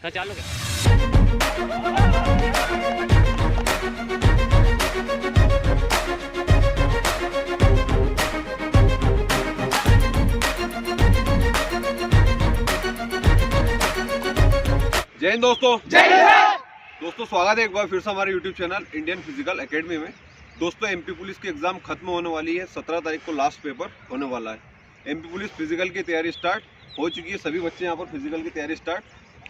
हाँ चालू क्या? जय हिंद दोस्तों। जय हिंद। दोस्तों स्वागत है एक बार फिर से हमारे YouTube channel Indian physical academy में। दोस्तों एमपी पुलिस की एग्ज़ाम खत्म होने वाली है, 17 तारीख को लास्ट पेपर होने वाला है। एमपी पुलिस फिजिकल की तैयारी स्टार्ट हो चुकी है, सभी बच्चे यहाँ पर फिजिकल की तैयारी स्टार्ट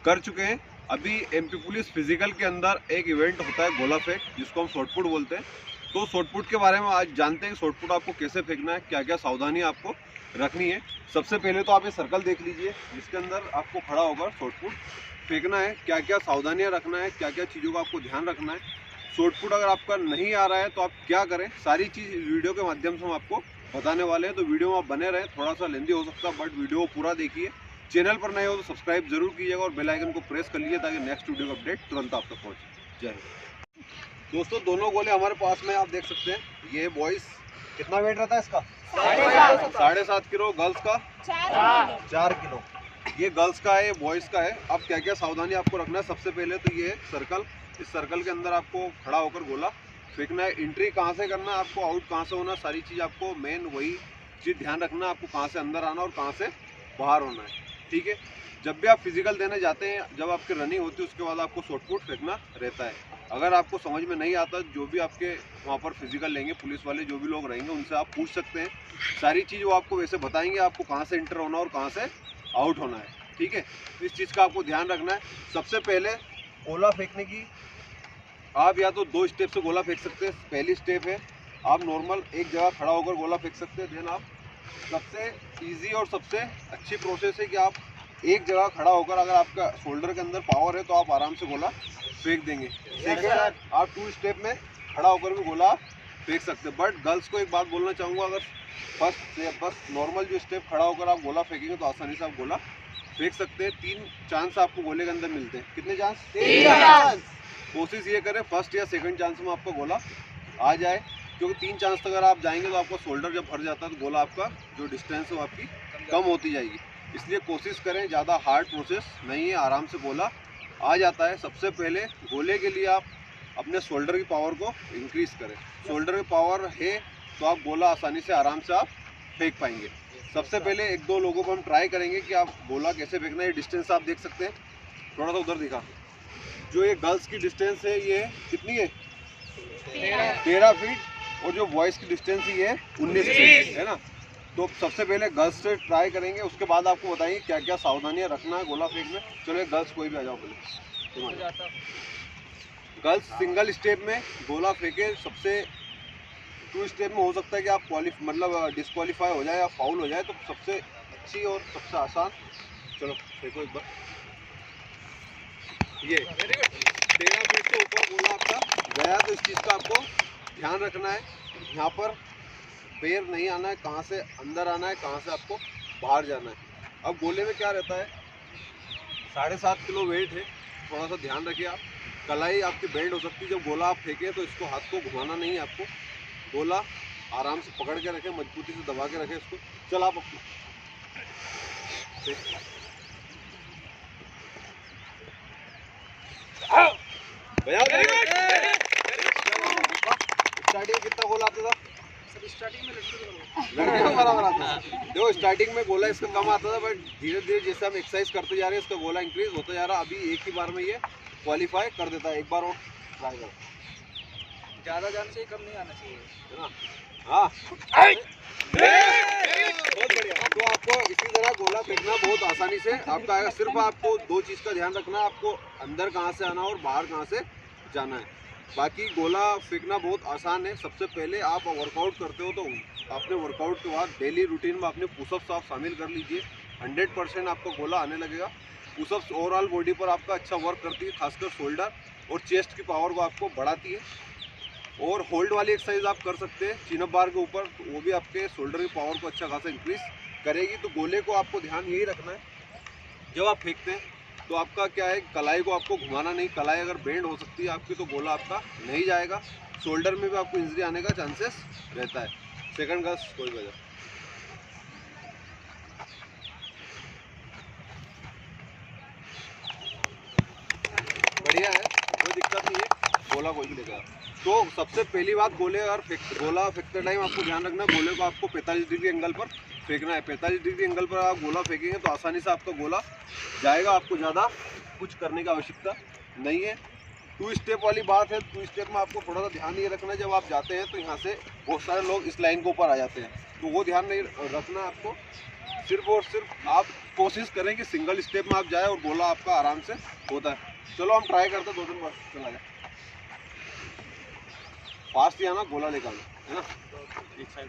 कर चुके हैं। अभी एमपी पुलिस फिजिकल के अंदर एक इवेंट होता है गोला फेंक, जिसको हम शॉर्टपुट बोलते हैं। तो शॉर्टपुट के बारे में आज जानते हैं, शॉर्टपुट आपको कैसे फेंकना है, क्या क्या सावधानी आपको रखनी है। सबसे पहले तो आप ये सर्कल देख लीजिए, जिसके अंदर आपको खड़ा होकर शॉर्टपुट फेंकना है। क्या क्या सावधानियां रखना है, क्या क्या चीज़ों का आपको ध्यान रखना है। शॉर्टपुट अगर आपका नहीं आ रहा है तो आप क्या करें, सारी चीज़ वीडियो के माध्यम से हम आपको बताने वाले हैं। तो वीडियो में आप बने रहें, थोड़ा सा लेंदी हो सकता है बट वीडियो को पूरा देखिए। चैनल पर नए हो तो सब्सक्राइब जरूर कीजिएगा और बेल आइकन को प्रेस कर लीजिए ताकि नेक्स्ट वीडियो का अपडेट तुरंत आप तक पहुँचे। जय हिंद। दोस्तों दोनों गोले हमारे पास में आप देख सकते हैं। ये बॉयज़ कितना वेट रहता है इसका? 7.5 किलो। गर्ल्स का 4 किलो। ये गर्ल्स का है, ये बॉयज़ का है। अब क्या क्या सावधानी आपको रखना है, सबसे पहले तो ये सर्कल, इस सर्कल के अंदर आपको खड़ा होकर गोला फेंकना है। एंट्री कहाँ से करना है, आपको आउट कहाँ से होना, सारी चीज़ आपको मेन वही चीज़ ध्यान रखना है, आपको कहाँ से अंदर आना और कहाँ से बाहर होना है। ठीक है। जब भी आप फिजिकल देने जाते हैं, जब आपकी रनिंग होती है, उसके बाद आपको शॉर्टपुट फेंकना रहता है। अगर आपको समझ में नहीं आता, जो भी आपके वहाँ पर फिजिकल लेंगे पुलिस वाले, जो भी लोग रहेंगे, उनसे आप पूछ सकते हैं। सारी चीज़ वो आपको वैसे बताएंगे, आपको कहाँ से एंटर होना और कहाँ से आउट होना है। ठीक है। इस चीज़ का आपको ध्यान रखना है। सबसे पहले गोला फेंकने की आप या तो 2 स्टेप से गोला फेंक सकते हैं। पहली स्टेप है आप नॉर्मल एक जगह खड़ा होकर गोला फेंक सकते हैं। देन आप सबसे इजी और सबसे अच्छी प्रोसेस है कि आप एक जगह खड़ा होकर, अगर आपका शोल्डर के अंदर पावर है तो आप आराम से गोला फेंक देंगे। सेकेंड, आप 2 स्टेप में खड़ा होकर भी गोला फेंक सकते हैं। बट गर्ल्स को एक बात बोलना चाहूँगा, अगर फर्स्ट नॉर्मल जो स्टेप खड़ा होकर आप गोला फेंकेंगे तो आसानी से आप गोला फेंक सकते हैं। 3 चांस आपको गोले के अंदर मिलते हैं। कितने चांस? 3 चांस। कोशिश ये करें फर्स्ट या सेकंड चांस में आपका गोला आ जाए, क्योंकि 3 चांस तक अगर आप जाएंगे तो आपका शोल्डर जब भर जाता है तो गोला आपका जो डिस्टेंस है वो आपकी कम होती जाएगी। इसलिए कोशिश करें, ज़्यादा हार्ड प्रोसेस नहीं है, आराम से गोला आ जाता है। सबसे पहले गोले के लिए आप अपने शोल्डर की पावर को इंक्रीज़ करें। शोल्डर की पावर है तो आप गोला आसानी से आराम से आप फेंक पाएंगे। सबसे पहले 1-2 लोगों को हम ट्राई करेंगे कि आप गोला कैसे फेंकना है। ये डिस्टेंस आप देख सकते हैं, थोड़ा सा उधर दिखा। जो ये गर्ल्स की डिस्टेंस है ये कितनी है? 13 फीट। और जो बॉयज़ की डिस्टेंस है ये 19 फीट है ना। तो सबसे पहले गर्ल्स से ट्राई करेंगे, उसके बाद आपको बताएंगे क्या क्या सावधानियां रखना है गोला फेंक में। चलो गर्ल्स कोई भी आ जाओ पहले। गर्ल्स सिंगल स्टेप में गोला फेंके। सबसे 2 स्टेप में हो सकता है कि आप डिस्क्वालीफाई हो जाए या फाउल हो जाए, तो सबसे अच्छी और सबसे आसान, चलो फेंको एक बार। ये 13 फीट के ऊपर गोला आपका गया, तो इस चीज़ का आपको ध्यान रखना है। यहाँ पर पैर नहीं आना है, कहाँ से अंदर आना है, कहाँ से आपको बाहर जाना है। अब गोले में क्या रहता है, 7.5 किलो वेट है, थोड़ा सा ध्यान रखिए आप। कलाई आपकी बेंड हो सकती है। जब गोला आप फेंकें तो इसको हाथ को घुमाना नहीं है आपको, गोला आराम से पकड़ के रखें, मजबूती से दबा के रखें इसको। चल आप अपना स्टार्टिंग कितना गोला आता था? स्टार्टिंग में लड़के को बराबर आता था। देखो स्टार्टिंग में गोला इसका कम आता था, बट धीरे धीरे जैसे हम एक्सरसाइज करते जा रहे हैं इसका गोला इंक्रीज होता जा रहा है। अभी एक ही बार में ये क्वालिफाई कर देता है। एक बार और ट्राई करो। ज़्यादा जाने से कम नहीं आना चाहिए, है ना? हाँ बहुत बढ़िया। तो आपको इसी तरह गोला फेंकना बहुत आसानी से आपका आएगा। सिर्फ आपको 2 चीज़ का ध्यान रखना है, आपको अंदर कहाँ से आना और बाहर कहाँ से जाना है। बाकी गोला फेंकना बहुत आसान है। सबसे पहले आप वर्कआउट करते हो तो अपने वर्कआउट के बाद डेली रूटीन में अपने पुशअप्स आप शामिल कर लीजिए। 100% आपको गोला आने लगेगा। पुशअप्स ओवरऑल बॉडी पर आपका अच्छा वर्क करती है, खासकर शोल्डर और चेस्ट की पावर को आपको बढ़ाती है। और होल्ड वाली एक्सरसाइज आप कर सकते हैं चिन अप बार के ऊपर, तो वो भी आपके शोल्डर की पावर को अच्छा खासा इंक्रीज करेगी। तो गोले को आपको ध्यान यही रखना है, जब आप फेंकते हैं तो आपका क्या है, कलाई को आपको घुमाना नहीं। कलाई अगर बेंड हो सकती है आपकी तो गोला आपका नहीं जाएगा। शोल्डर में भी आपको इंजरी आने का चांसेस रहता है। सेकंड गर्ल्स कोई वजह। बढ़िया है, कोई दिक्कत नहीं है, गोला कोई भी लेगा। तो सबसे पहली बात, गोला फेंकते टाइम आपको ध्यान रखना, गोले को आपको 45 डिग्री एंगल पर फेंकना है। 45 डिग्री एंगल पर आप गोला फेंकेंगे तो आसानी से आपका गोला जाएगा, आपको ज़्यादा कुछ करने की आवश्यकता नहीं है। 2 स्टेप वाली बात है, 2 स्टेप में आपको थोड़ा सा ध्यान ये रखना, जब आप जाते हैं तो यहाँ से बहुत सारे लोग इस लाइन के ऊपर आ जाते हैं, तो वो ध्यान नहीं रखना आपको। सिर्फ और सिर्फ आप कोशिश करें कि सिंगल स्टेप में आप जाए और गोला आपका आराम से होता है। चलो हम ट्राई करते हैं, 2 दिन बाद चला जाए। फास्ट ही आना, गोला लेकर आना, है ना। एक साइड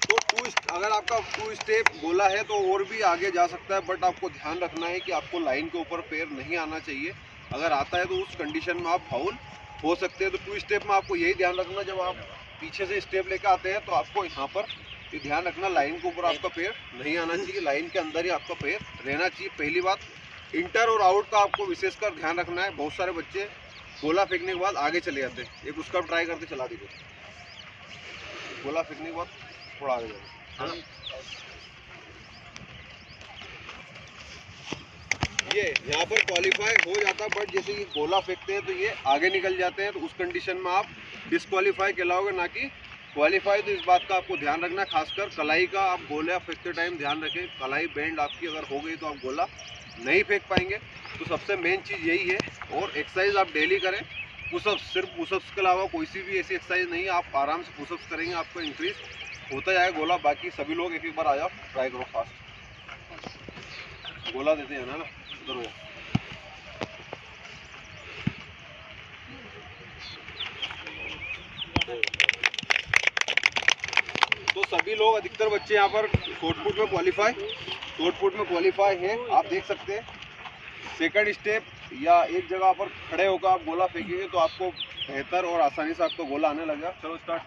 तो अगर आपका 2 स्टेप गोला है तो और भी आगे जा सकता है, बट आपको ध्यान रखना है कि आपको लाइन के ऊपर पैर नहीं आना चाहिए। अगर आता है तो उस कंडीशन में आप फाउल हो सकते हैं। तो 2 स्टेप में आपको यही ध्यान रखना, जब आप पीछे से स्टेप लेकर आते हैं तो आपको यहाँ पर ये ध्यान रखना, लाइन के ऊपर आपका पैर नहीं आना चाहिए, लाइन के अंदर ही आपका पैर रहना चाहिए। पहली बात, इंटर और आउट का आपको विशेषकर ध्यान रखना है। बहुत सारे बच्चे गोला फेंकने के बाद आगे चले जाते हैं, एक उसका ट्राई करके चला दीजिए। गोला फेंकने के बाद थोड़ा आगे जाए, है ना। ये यहाँ पर क्वालिफाई हो जाता, बट जैसे ये गोला फेंकते हैं तो ये आगे निकल जाते हैं, तो उस कंडीशन में आप डिस्क्वालीफाई कहलाओगे, ना कि क्वालिफाई। तो इस बात का आपको ध्यान रखना, खासकर कलाई का आप गोला फेंकते टाइम ध्यान रखें। कलाई बेंड आपकी अगर हो गई तो आप गोला नहीं फेंक पाएंगे। तो सबसे मेन चीज़ यही है। और एक्सरसाइज आप डेली करें, पुशअप्स, सिर्फ पुशअप्स के अलावा कोई सी भी ऐसी एक्सरसाइज नहीं है। आप आराम से पुशअप्स करेंगे, आपको इंक्रीज होता जाएगा गोला। बाकी सभी लोग एक बार आ जाओ, ट्राई करो, फास्ट गोला देते हैं ना, उधर हो। तो सभी लोग, अधिकतर बच्चे यहाँ पर शॉर्टपुट में क्वालिफाई है। आप देख सकते हैं, सेकंड स्टेप या एक जगह पर खड़े होकर आप गोला फेंकेंगे तो आपको बेहतर और आसानी से आपको गोला आने लगेगा। चलो स्टार्ट।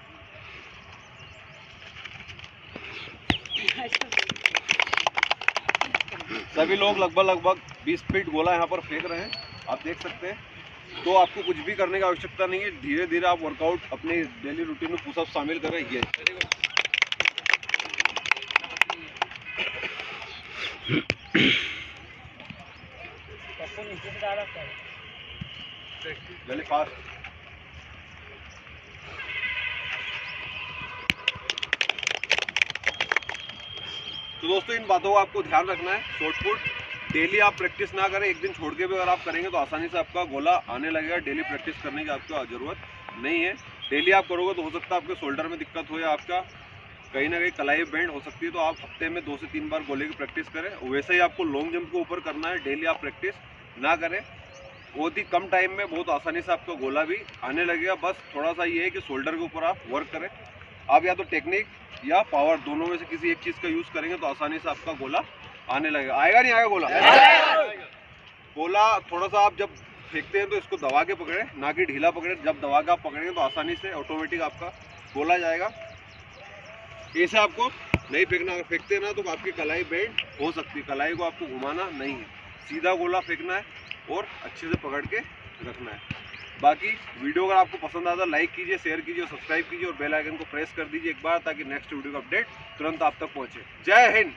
सभी लोग लगभग 20 फीट गोला यहाँ पर फेंक रहे हैं, आप देख सकते हैं। तो आपको कुछ भी करने की आवश्यकता नहीं है, धीरे धीरे आप वर्कआउट अपने डेली रूटीन में पुशअप शामिल करें। ये जल्दी फास्ट। तो दोस्तों, इन बातों का आपको ध्यान रखना है। शॉर्टपुट डेली आप प्रैक्टिस ना करें, एक दिन छोड़ के भी अगर आप करेंगे तो आसानी से आपका गोला आने लगेगा। डेली प्रैक्टिस करने की आपको ज़रूरत नहीं है। डेली आप करोगे तो हो सकता है आपके शोल्डर में दिक्कत हो या आपका कहीं ना कहीं कलाई बेंड हो सकती है। तो आप हफ्ते में 2 से 3 बार गोले की प्रैक्टिस करें। वैसे ही आपको लॉन्ग जंप के ऊपर करना है, डेली आप प्रैक्टिस ना करें, बहुत ही कम टाइम में बहुत आसानी से आपका गोला भी आने लगेगा। बस थोड़ा सा ये है कि शोल्डर के ऊपर आप वर्क करें। आप या तो टेक्निक या पावर, दोनों में से किसी एक चीज़ का यूज़ करेंगे तो आसानी से आपका गोला आने लगेगा। आएगा नहीं आएगा गोला? गोला थोड़ा सा आप जब फेंकते हैं तो इसको दबा के पकड़ें, ना कि ढीला पकड़ें। जब दबा के आप पकड़ेंगे तो आसानी से ऑटोमेटिक आपका गोला जाएगा। ऐसे आपको नहीं फेंकना। अगर फेंकते हैं ना तो आपकी कलाई बेंड हो सकती है। कलाई को आपको घुमाना नहीं है, सीधा गोला फेंकना है और अच्छे से पकड़ के रखना है। बाकी वीडियो अगर आपको पसंद आता है लाइक कीजिए, शेयर कीजिए और सब्सक्राइब कीजिए और बेल आइकन को प्रेस कर दीजिए एक बार, ताकि नेक्स्ट वीडियो का अपडेट तुरंत आप तक पहुंचे। जय हिंद।